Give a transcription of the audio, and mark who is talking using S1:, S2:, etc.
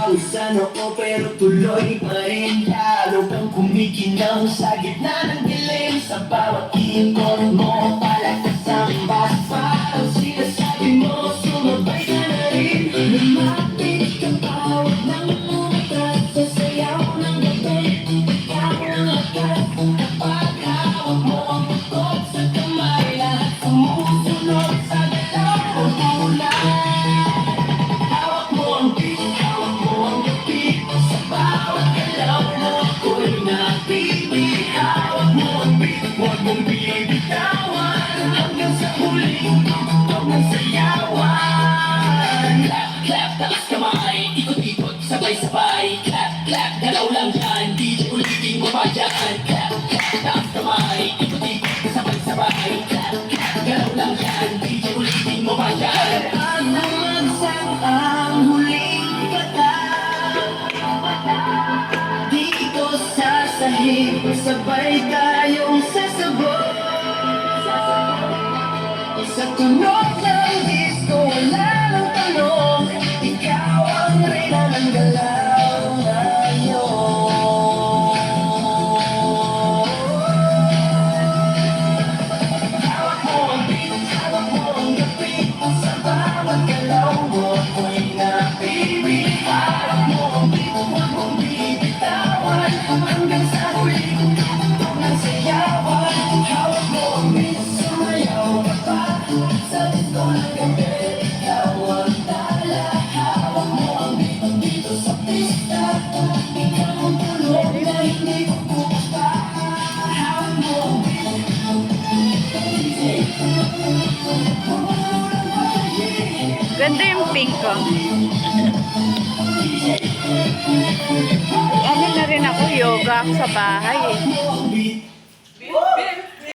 S1: Pausa noo pero tuloy pa rin. Lalo kang kumikinang sa gitna ng dilim. Sa bawat ikot mo palakas ang bas. Parang sinasabi mo sumabay ka na rin. Lumapit ka tawag ng umatras. Sa sayaw ng gabi ikaw ang lakas. Kapag hawak mo ang bukod sa kamay, lahat sumusunod sa galaw ng ulan. Hawak mo ang beat, hawak mo ang gabi. Sa bawat galaw mo ako'y napipili. Hawak mo ang beat, huwag mong binibitawan. Hanggang sa huling tugtog ng sayawan. Clap, clap, taas kamay, ikot-ikot, sabay-sabay. Clap, clap, galaw lang yan, DJ ulitin mo pa dyan. Clap, clap, taas kamay, ikot-ikot, sabay-sabay. Clap, clap, galaw lang yan, DJ ulitin mo pa dyan. Ano magsang ang huling kata dito sa sahig, sabay tayong sasabog. Sa tunog ng disco, wala nang tanong, ikaw ang reyna ng galaw ngayon. Hawak mo ang beat, hawak mo ang gabi. Sa bawat galaw mo ako'y napipili. Hawak mo ang beat, huwag mong binibitawan. Hanggang sa huling tugtog ng sayawan. Hawak mo ang beat, sumayaw ka pa. Sa disco ng gabi, ikaw ang tala. Hawak mo ang beat dito sa pista. Ikaw ang tulog na hindi ko pupunta. Hawak mo ang beat,
S2: Ganda yung pink ko. Ano na rin ako, yoga sa bahay eh.